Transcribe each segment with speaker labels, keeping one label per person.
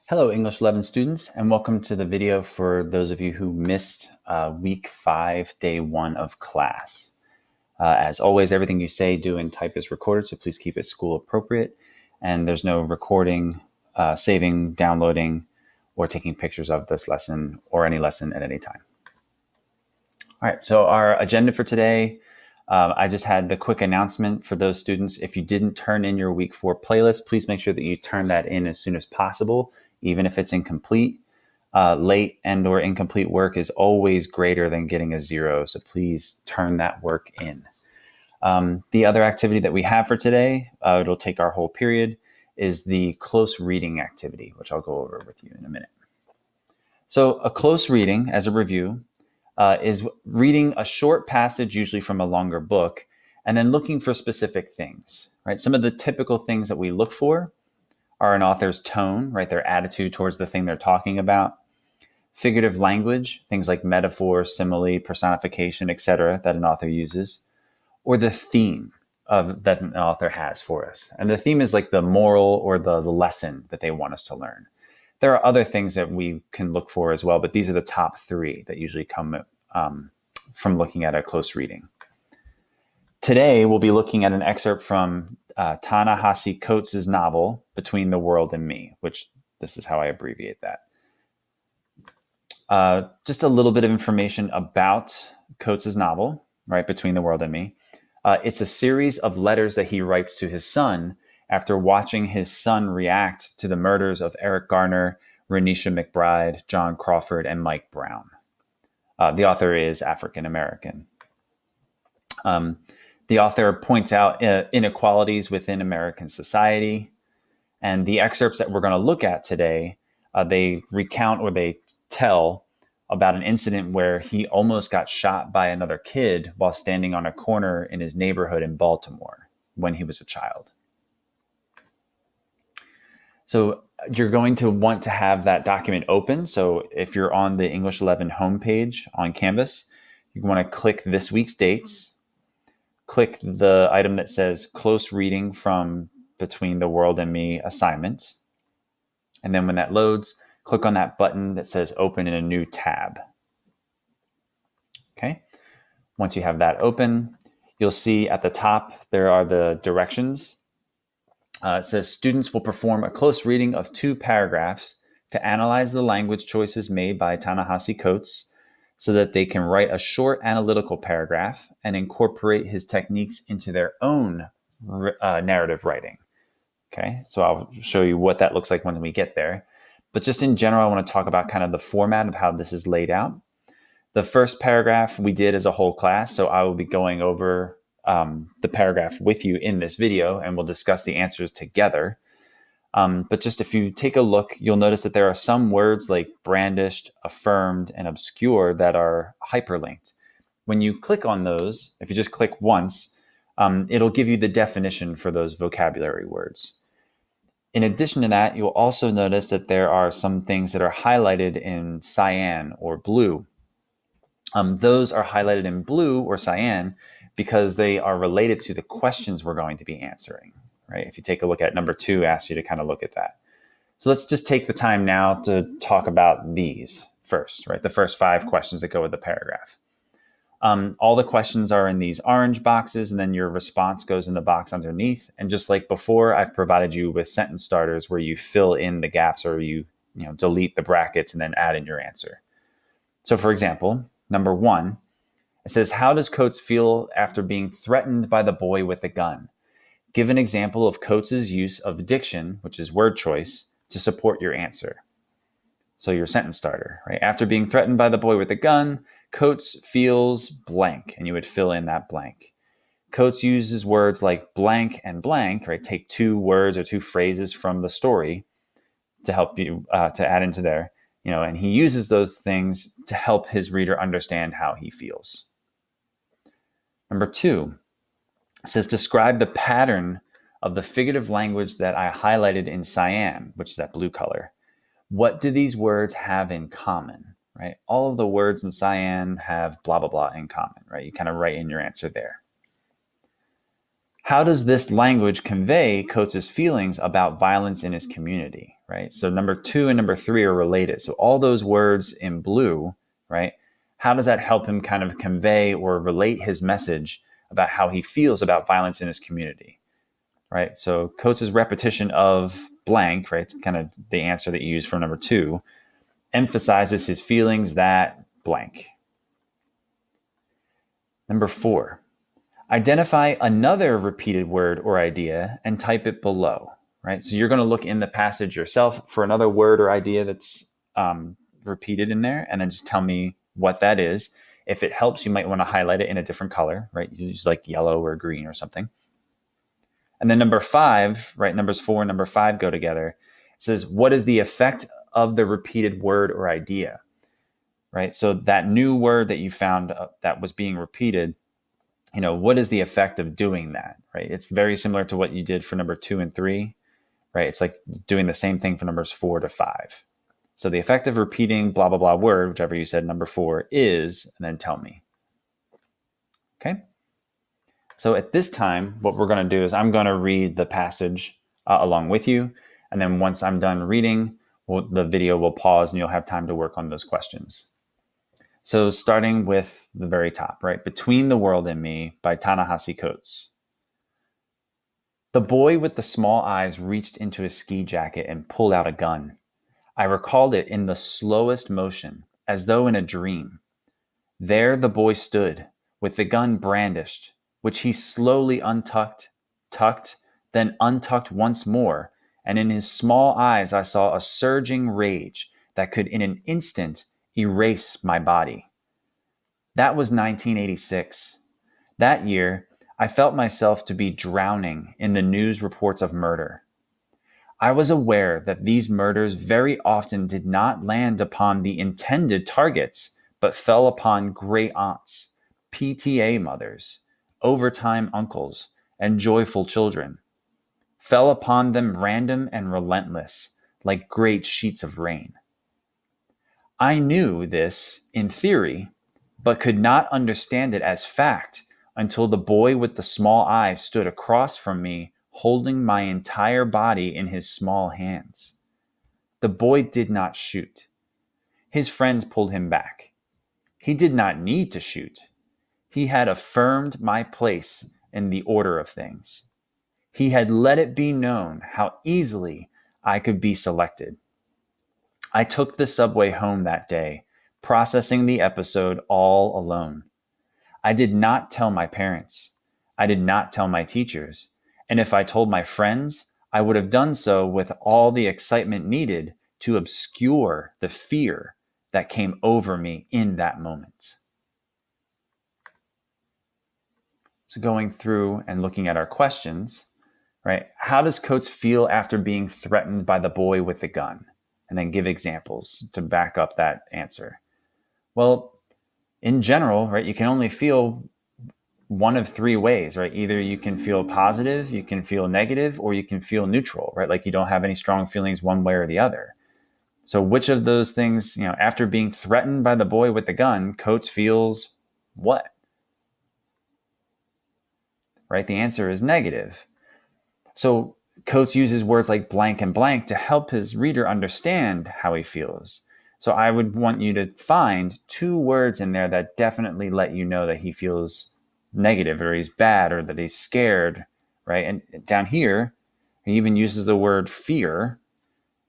Speaker 1: Hello, English 11 students, and welcome to the video for those of you who missed week 5, day 1 of class. As always, everything you say, do, and type is recorded, so please keep it school appropriate. And there's no recording, saving, downloading, or taking pictures of this lesson or any lesson at any time. All right, so our agenda for today, I just had the quick announcement for those students. If you didn't turn in your week 4 playlist, please make sure that you turn that in as soon as possible, even if it's incomplete. Late and or incomplete work is always greater than getting a 0, so please turn that work in. The other activity that we have for today, it'll take our whole period, is the close reading activity, which I'll go over with you in a minute. So a close reading, as a review, is reading a short passage, usually from a longer book, and then looking for specific things, right? Some of the typical things that we look for are an author's tone, right? Their attitude towards the thing they're talking about. Figurative language, things like metaphor, simile, personification, etc., that an author uses. Or the theme that an author has for us. And the theme is like the moral or the lesson that they want us to learn. There are other things that we can look for as well, but these are the top 3 that usually come from looking at a close reading. Today, we'll be looking at an excerpt from Ta-Nehisi Coates' novel, Between the World and Me, which this is how I abbreviate that. Just a little bit of information about Coates' novel, right, Between the World and Me. It's a series of letters that he writes to his son after watching his son react to the murders of Eric Garner, Renisha McBride, John Crawford, and Mike Brown. The author is African American. The author points out inequalities within American society. And the excerpts that we're going to look at today, they recount or they tell about an incident where he almost got shot by another kid while standing on a corner in his neighborhood in Baltimore when he was a child. So you're going to want to have that document open. So if you're on the English 11 homepage on Canvas, you want to click this week's dates, click the item that says close reading from Between the World and Me assignment. And then when that loads, click on that button that says open in a new tab. Okay. Once you have that open, you'll see at the top, there are the directions. It says students will perform a close reading of 2 paragraphs to analyze the language choices made by Ta-Nehisi Coates so that they can write a short analytical paragraph and incorporate his techniques into their own narrative writing. Okay, so I'll show you what that looks like when we get there. But just in general, I want to talk about kind of the format of how this is laid out. The first paragraph we did as a whole class, so I will be going over the paragraph with you in this video, and we'll discuss the answers together. But just if you take a look, you'll notice that there are some words like brandished, affirmed, and obscure that are hyperlinked. When you click on those, if you just click once, it'll give you the definition for those vocabulary words. In addition to that, you'll also notice that there are some things that are highlighted in cyan or blue. Those are highlighted in blue or cyan because they are related to the questions we're going to be answering, right? If you take a look at number 2, asks you to kind of look at that. So let's just take the time now to talk about these first, right? The first 5 questions that go with the paragraph. All the questions are in these orange boxes, and then your response goes in the box underneath. And just like before, I've provided you with sentence starters where you fill in the gaps or you delete the brackets and then add in your answer. So for example, number 1, it says, how does Coates feel after being threatened by the boy with the gun? Give an example of Coates' use of diction, which is word choice, to support your answer. So your sentence starter, right? After being threatened by the boy with the gun, Coates feels blank, and you would fill in that blank. Coates uses words like blank and blank, right? Take 2 words or 2 phrases from the story to help you to add into there, and he uses those things to help his reader understand how he feels. Number 2 says, describe the pattern of the figurative language that I highlighted in cyan, which is that blue color. What do these words have in common, right? All of the words in cyan have blah, blah, blah in common, right? You kind of write in your answer there. How does this language convey Coates' feelings about violence in his community, right? So number 2 and number 3 are related. So all those words in blue, right? How does that help him kind of convey or relate his message about how he feels about violence in his community, right? So Coates's repetition of blank, right? Kind of the answer that you use for number 2, emphasizes his feelings that blank. Number 4, identify another repeated word or idea and type it below, right? So you're going to look in the passage yourself for another word or idea that's repeated in there, and then just tell me what that is. If it helps, you might want to highlight it in a different color, right? You use like yellow or green or something. And then number 5, right? Numbers 4 and number 5 go together. It says, what is the effect of the repeated word or idea, right? So that new word that you found that was being repeated, what is the effect of doing that, right? It's very similar to what you did for number 2 and 3, right? It's like doing the same thing for numbers 4 to 5. So the effect of repeating blah, blah, blah word, whichever you said number 4 is, and then tell me. Okay. So at this time, what we're going to do is I'm going to read the passage along with you. And then once I'm done reading, the video will pause and you'll have time to work on those questions. So starting with the very top, right? Between the World and Me by Ta-Nehisi Coates. The boy with the small eyes reached into his ski jacket and pulled out a gun. I recalled it in the slowest motion, as though in a dream. There the boy stood, with the gun brandished, which he slowly untucked, tucked, then untucked once more, and in his small eyes I saw a surging rage that could in an instant erase my body. That was 1986. That year, I felt myself to be drowning in the news reports of murder. I was aware that these murders very often did not land upon the intended targets, but fell upon great aunts, PTA mothers, overtime uncles, and joyful children. Fell upon them random and relentless, like great sheets of rain. I knew this in theory, but could not understand it as fact until the boy with the small eyes stood across from me, holding my entire body in his small hands. The boy did not shoot. His friends pulled him back. He did not need to shoot. He had affirmed my place in the order of things. He had let it be known how easily I could be selected. I took the subway home that day, processing the episode all alone. I did not tell my parents. I did not tell my teachers. And if I told my friends, I would have done so with all the excitement needed to obscure the fear that came over me in that moment. So going through and looking at our questions, right? How does Coates feel after being threatened by the boy with the gun? And then give examples to back up that answer. Well, in general, right, you can only feel one of 3 ways, right? Either you can feel positive, you can feel negative, or you can feel neutral, right? Like you don't have any strong feelings one way or the other. So which of those things, after being threatened by the boy with the gun, Coates feels what? Right? The answer is negative. So Coates uses words like blank and blank to help his reader understand how he feels. So I would want you to find 2 words in there that definitely let you know that he feels negative or he's bad or that he's scared, right? And down here, he even uses the word fear,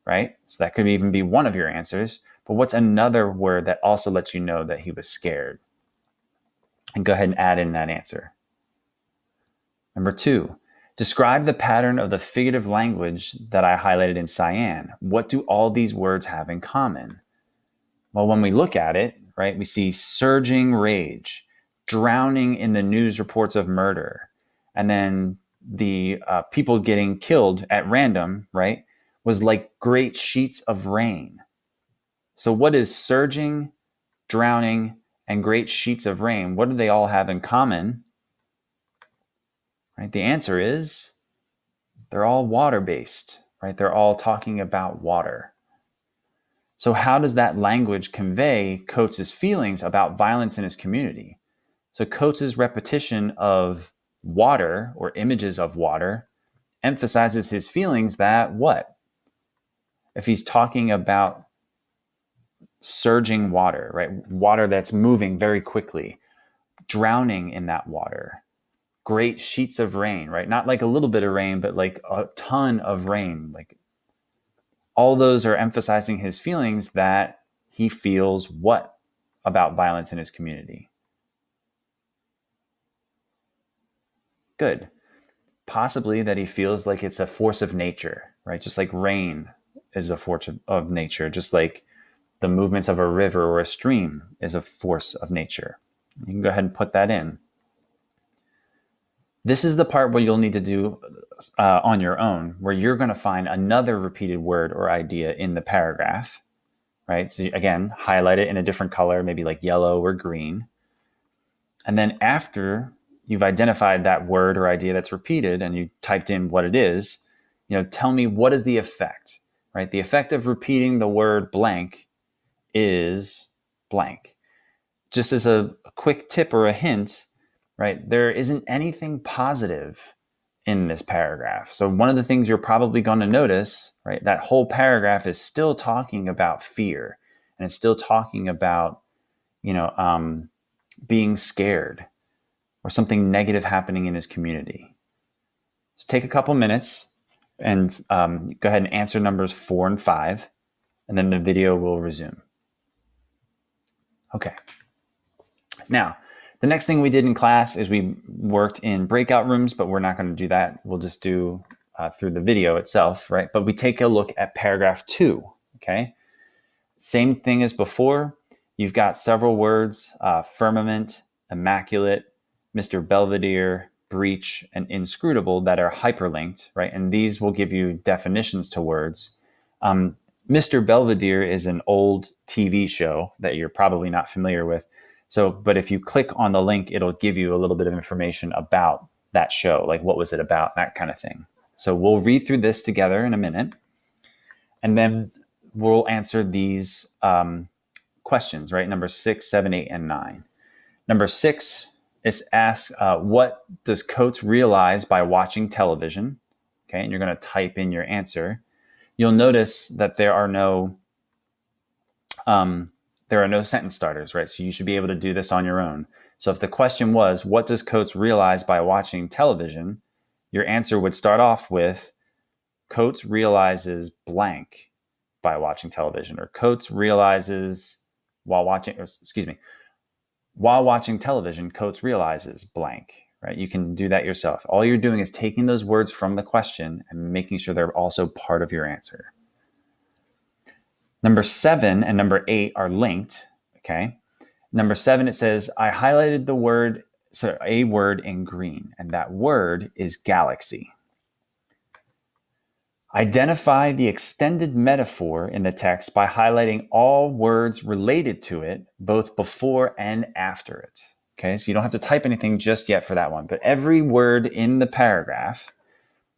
Speaker 1: right? So that could even be one of your answers. But what's another word that also lets you know that he was scared? And go ahead and add in that answer. Number 2, describe the pattern of the figurative language that I highlighted in cyan. What do all these words have in common? Well, when we look at it, right, we see surging rage, drowning in the news reports of murder, and then the people getting killed at random, right, was like great sheets of rain. So what is surging, drowning, and great sheets of rain? What do they all have in common? Right, the answer is they're all water-based, right? They're all talking about water. So how does that language convey Coates' feelings about violence in his community? So Coates' repetition of water or images of water emphasizes his feelings that what? if he's talking about surging water, right? Water that's moving very quickly, drowning in that water, great sheets of rain, right? Not like a little bit of rain, but like a ton of rain. Like all those are emphasizing his feelings that he feels what about violence in his community? Good. Possibly that he feels like it's a force of nature, right? Just like rain is a force of nature, just like the movements of a river or a stream is a force of nature. You can go ahead and put that in. This is the part where you'll need to do on your own, where you're going to find another repeated word or idea in the paragraph, right? So again, highlight it in a different color, maybe like yellow or green. And then after you've identified that word or idea that's repeated and you typed in what it is, tell me what is the effect, right? The effect of repeating the word blank is blank. Just as a quick tip or a hint, right? There isn't anything positive in this paragraph. So one of the things you're probably going to notice, right? That whole paragraph is still talking about fear, and it's still talking about, being scared or something negative happening in his community. So take a couple minutes and go ahead and answer numbers 4 and 5, and then the video will resume. Okay. Now, the next thing we did in class is we worked in breakout rooms, but we're not going to do that. We'll just do through the video itself, right? But we take a look at paragraph 2, okay? Same thing as before. You've got several words, firmament, immaculate, Mr. Belvedere, breach, and inscrutable that are hyperlinked, right? And these will give you definitions to words. Mr. Belvedere is an old TV show that you're probably not familiar with. So, but if you click on the link, it'll give you a little bit of information about that show, like what was it about, that kind of thing. So we'll read through this together in a minute, and then we'll answer these questions, right? Number 6, 7, 8, and 9. Number 6 is ask, what does Coates realize by watching television? Okay, and you're going to type in your answer. You'll notice that there are no sentence starters, right? So you should be able to do this on your own. So if the question was, what does Coates realize by watching television? Your answer would start off with, Coates realizes blank by watching television, or Coates realizes while watching television, Coates realizes blank, right? You can do that yourself. All you're doing is taking those words from the question and making sure they're also part of your answer. Number 7 and number 8 are linked, okay? Number 7, it says, I highlighted a word in green, and that word is galaxy. Identify the extended metaphor in the text by highlighting all words related to it, both before and after it. Okay, so you don't have to type anything just yet for that one, but every word in the paragraph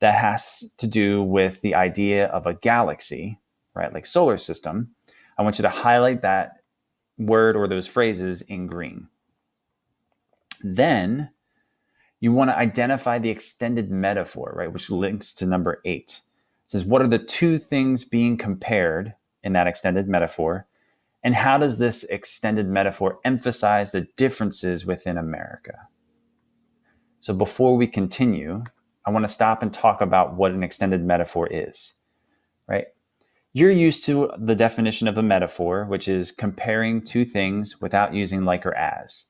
Speaker 1: that has to do with the idea of a galaxy, right, like solar system, I want you to highlight that word or those phrases in green. Then you want to identify the extended metaphor, right, which links to number 8. It says, what are the two things being compared in that extended metaphor? And how does this extended metaphor emphasize the differences within America? So before we continue, I want to stop and talk about what an extended metaphor is, right? You're used to the definition of a metaphor, which is comparing two things without using like or as.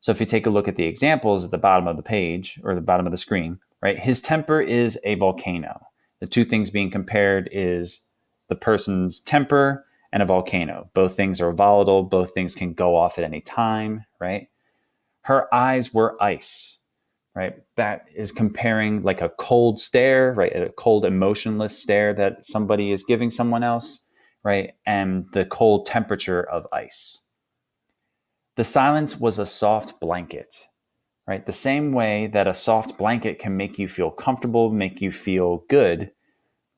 Speaker 1: So if you take a look at the examples at the bottom of the page or the bottom of the screen, right? His temper is a volcano. The two things being compared is the person's temper and a volcano. Both things are volatile. Both things can go off at any time, right? Her eyes were ice, right? That is comparing like a cold stare, right? A cold, emotionless stare that somebody is giving someone else, right? And the cold temperature of ice. The silence was a soft blanket, right? The same way that a soft blanket can make you feel comfortable, make you feel good,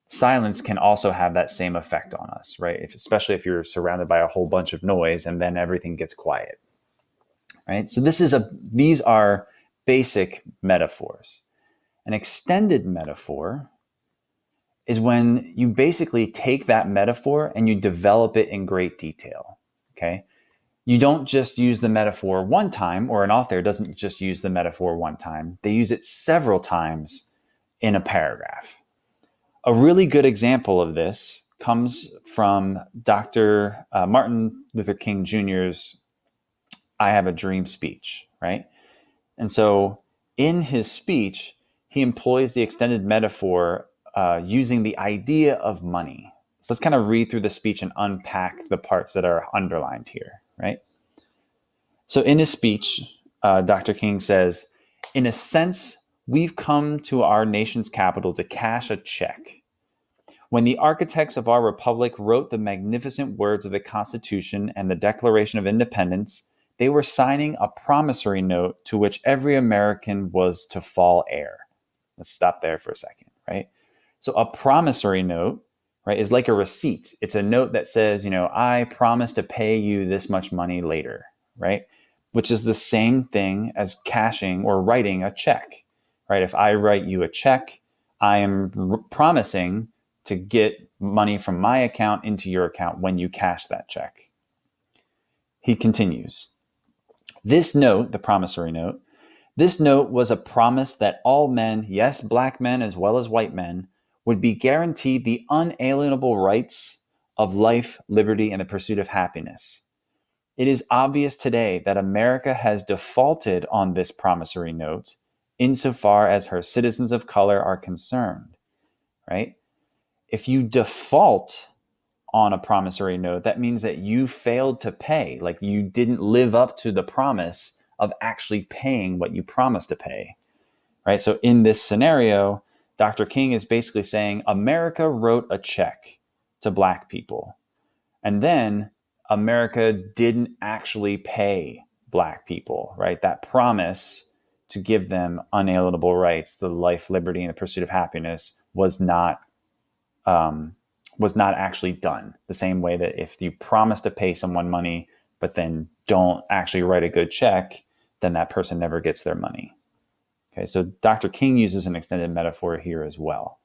Speaker 1: silence can also have that same effect on us, right? Especially if you're surrounded by a whole bunch of noise and then everything gets quiet, right? So these are basic metaphors. An extended metaphor is when you basically take that metaphor and you develop it in great detail. Okay. You don't just use the metaphor one time, or an author doesn't just use the metaphor one time. They use it several times in a paragraph. A really good example of this comes from Dr. Martin Luther King Jr.'s I Have a Dream speech, right? And so in his speech, he employs the extended metaphor using the idea of money. So let's kind of read through the speech and unpack the parts that are underlined here, right? So in his speech, Dr. King says, in a sense, we've come to our nation's capital to cash a check. When the architects of our republic wrote the magnificent words of the Constitution and the Declaration of Independence, they were signing a promissory note to which every American was to fall heir. Let's stop there for a second, right? So a promissory note, right, is like a receipt. It's a note that says, I promise to pay you this much money later, right? Which is the same thing as cashing or writing a check, right? If I write you a check, I am promising to get money from my account into your account when you cash that check. He continues, this note, the promissory note, this note was a promise that all men, yes, black men as well as white men, would be guaranteed the unalienable rights of life, liberty, and the pursuit of happiness. It is obvious today that America has defaulted on this promissory note insofar as her citizens of color are concerned, right? If you default on a promissory note, that means that you failed to pay, like you didn't live up to the promise of actually paying what you promised to pay, right? So in this scenario, Dr. King is basically saying America wrote a check to black people, and then America didn't actually pay black people, right? That promise to give them unalienable rights, the life, liberty, and the pursuit of happiness was not actually done. The same way that if you promise to pay someone money, but then don't actually write a good check, then that person never gets their money. Okay, so Dr. King uses an extended metaphor here as well.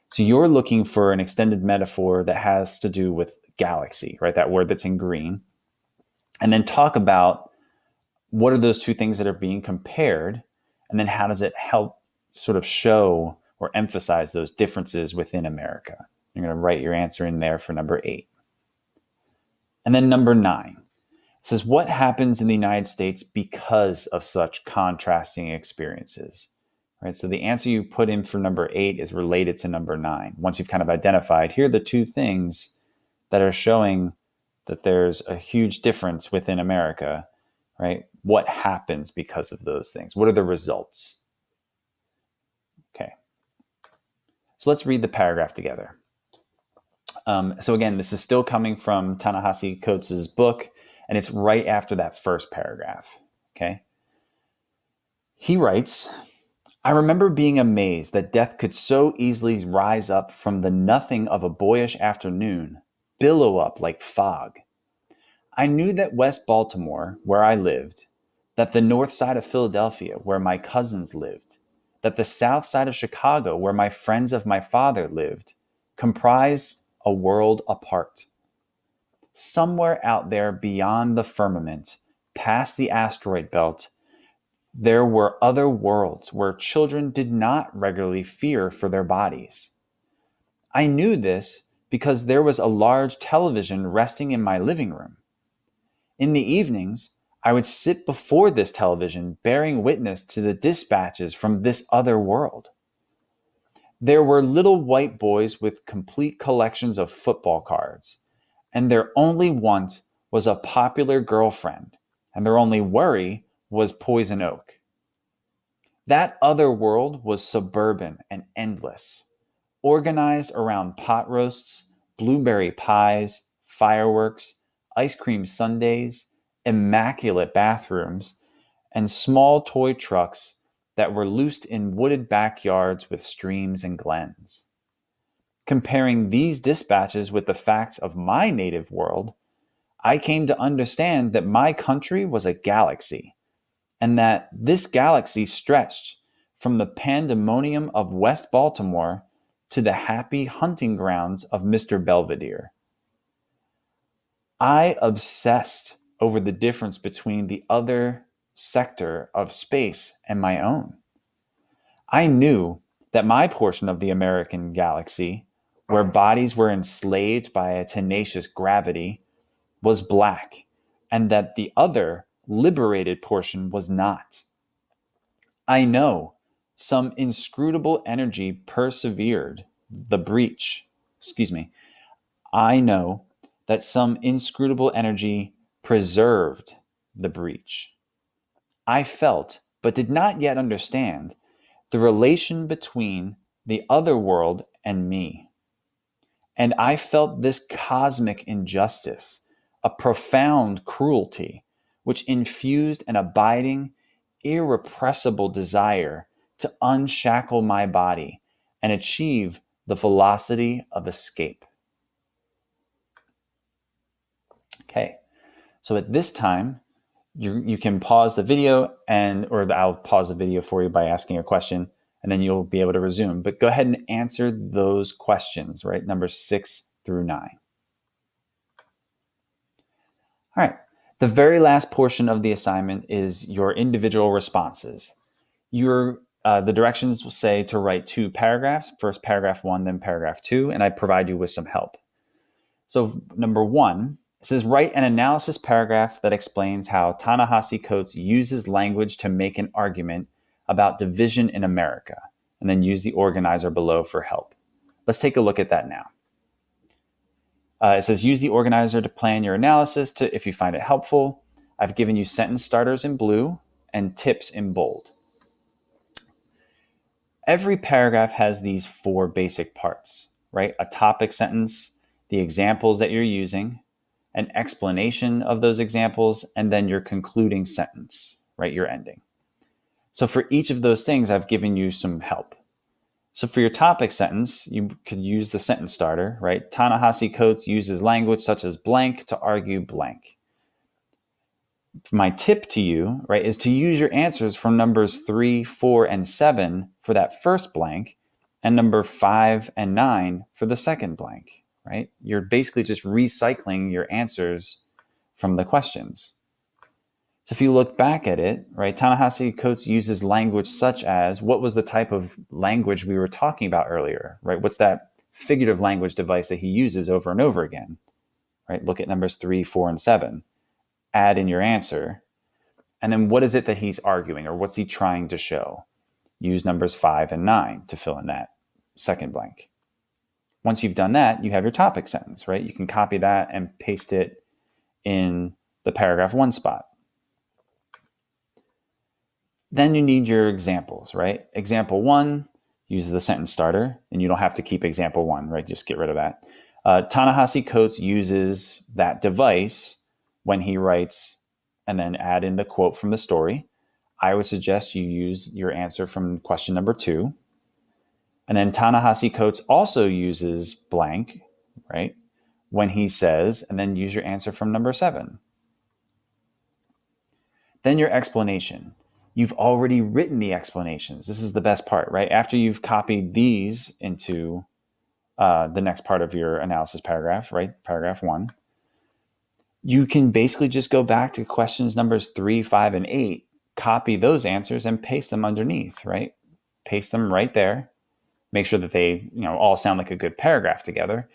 Speaker 1: So you're looking for an extended metaphor that has to do with galaxy, right? That word that's in green. And then talk about what are those two things that are being compared, and then how does it help sort of show or emphasize those differences within America. You're going to write your answer in there for number 8. And then number 9 says, what happens in the United States because of such contrasting experiences? Right. So the answer you put in for number 8 is related to number 9. Once you've kind of identified, here are the two things that are showing that there's a huge difference within America, right? What happens because of those things? What are the results? Okay. So let's read the paragraph together. So again, this is still coming from Ta-Nehisi Coates' book, and it's right after that first paragraph. Okay. He writes, I remember being amazed that death could so easily rise up from the nothing of a boyish afternoon, billow up like fog. I knew that West Baltimore, where I lived, that the north side of Philadelphia, where my cousins lived, that the south side of Chicago, where my friends of my father lived, comprised a world apart. Somewhere out there beyond the firmament, past the asteroid belt, there were other worlds where children did not regularly fear for their bodies. I knew this because there was a large television resting in my living room. In the evenings, I would sit before this television bearing witness to the dispatches from this other world. There were little white boys with complete collections of football cards, and their only want was a popular girlfriend, and their only worry was poison oak. That other world was suburban and endless, organized around pot roasts, blueberry pies, fireworks, ice cream sundaes, immaculate bathrooms, and small toy trucks that were loosed in wooded backyards with streams and glens. Comparing these dispatches with the facts of my native world, I came to understand that my country was a galaxy, and that this galaxy stretched from the pandemonium of West Baltimore to the happy hunting grounds of Mr. Belvedere. I obsessed over the difference between the other sector of space and my own. I knew that my portion of the American galaxy, where bodies were enslaved by a tenacious gravity, was black, and that the other, liberated portion was not. I know some inscrutable energy persevered the breach. Excuse me. I know that some inscrutable energy preserved the breach. I felt, but did not yet understand, the relation between the other world and me. And I felt this cosmic injustice, a profound cruelty, which infused an abiding, irrepressible desire to unshackle my body and achieve the velocity of escape. Okay, so at this time, you can pause the video or I'll pause the video for you by asking a question, and then you'll be able to resume. But go ahead and answer those questions, right? Numbers 6 through 9. All right. The very last portion of the assignment is your individual responses. The directions will say to write 2 paragraphs, first paragraph 1, then paragraph 2, and I provide you with some help. So number 1, it says write an analysis paragraph that explains how Ta-Nehisi Coates uses language to make an argument about division in America, and then use the organizer below for help. Let's take a look at that now. It says use the organizer to plan your analysis if you find it helpful. I've given you sentence starters in blue and tips in bold. Every paragraph has these 4 basic parts, right? A topic sentence, the examples that you're using, an explanation of those examples, and then your concluding sentence, right? Your ending. So for each of those things, I've given you some help. So for your topic sentence, you could use the sentence starter, right? Ta-Nehisi Coates uses language such as blank to argue blank. My tip to you, right, is to use your answers from numbers 3, 4, and 7 for that first blank, and number 5 and 9 for the second blank, right? You're basically just recycling your answers from the questions. So if you look back at it, right, Ta-Nehisi Coates uses language such as, what was the type of language we were talking about earlier, right? What's that figurative language device that he uses over and over again, right? Look at numbers 3, 4, and 7. Add in your answer. And then what is it that he's arguing, or what's he trying to show? Use numbers 5 and 9 to fill in that second blank. Once you've done that, you have your topic sentence, right? You can copy that and paste it in the paragraph 1 spot. Then you need your examples, right? Example 1 uses the sentence starter, and you don't have to keep example 1, right? Just get rid of that. Ta-Nehisi Coates uses that device when he writes, and then add in the quote from the story. I would suggest you use your answer from question number 2. And then Ta-Nehisi Coates also uses blank, right, when he says, and then use your answer from number 7. Then your explanation. You've already written the explanations. This is the best part, right? After you've copied these into the next part of your analysis paragraph, right? Paragraph 1. You can basically just go back to questions numbers 3, 5, and 8, copy those answers and paste them underneath, right? Paste them right there. Make sure that they, all sound like a good paragraph together.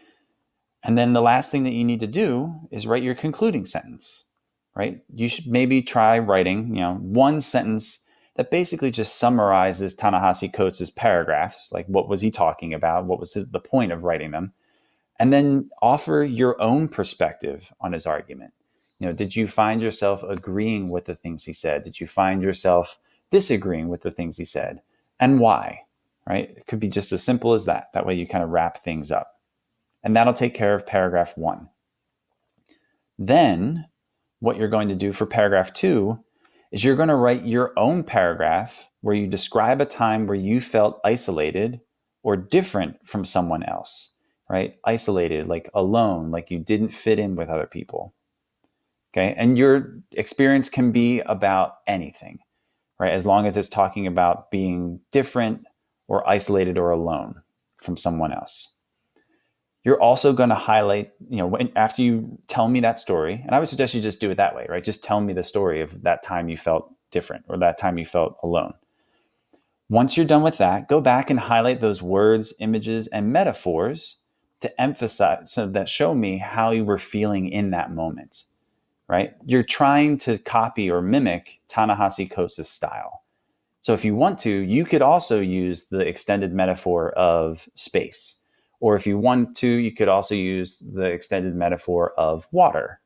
Speaker 1: And then the last thing that you need to do is write your concluding sentence, right? You should maybe try writing, one sentence that basically just summarizes Ta-Nehisi Coates' paragraphs. Like, what was he talking about? What was the point of writing them? And then offer your own perspective on his argument. Did you find yourself agreeing with the things he said? Did you find yourself disagreeing with the things he said? And why? Right? It could be just as simple as that. That way you kind of wrap things up. And that'll take care of paragraph 1. Then what you're going to do for paragraph 2 is you're going to write your own paragraph where you describe a time where you felt isolated or different from someone else. Right? Isolated, like alone, like you didn't fit in with other people. Okay. And your experience can be about anything, right? As long as it's talking about being different or isolated or alone. from someone else. You're also going to highlight, after you tell me that story, and I would suggest you just do it that way, right? Just tell me the story of that time you felt different or that time you felt alone. Once you're done with that, go back and highlight those words, images, and metaphors to emphasize, so that show me how you were feeling in that moment, right? You're trying to copy or mimic Ta-Nehisi Coates' style. So if you want to, you could also use the extended metaphor of space. Or if you want to, you could also use the extended metaphor of water.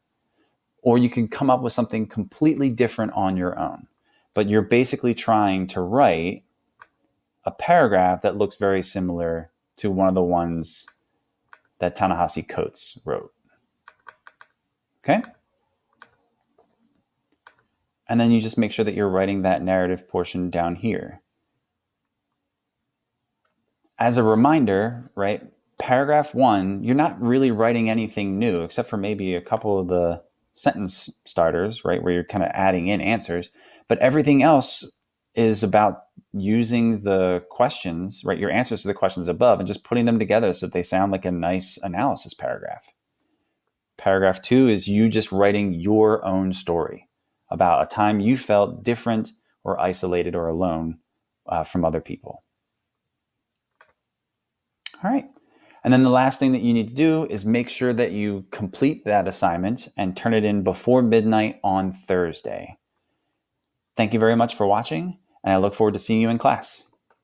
Speaker 1: Or you can come up with something completely different on your own. But you're basically trying to write a paragraph that looks very similar to one of the ones that Ta-Nehisi Coates wrote. Okay? And then you just make sure that you're writing that narrative portion down here. As a reminder, right, paragraph 1, you're not really writing anything new except for maybe a couple of the sentence starters, right, where you're kind of adding in answers. But everything else is about using the questions, right, your answers to the questions above, and just putting them together so that they sound like a nice analysis paragraph. Paragraph 2 is you just writing your own story about a time you felt different or isolated or alone from other people. All right. And then the last thing that you need to do is make sure that you complete that assignment and turn it in before midnight on Thursday. Thank you very much for watching, and I look forward to seeing you in class.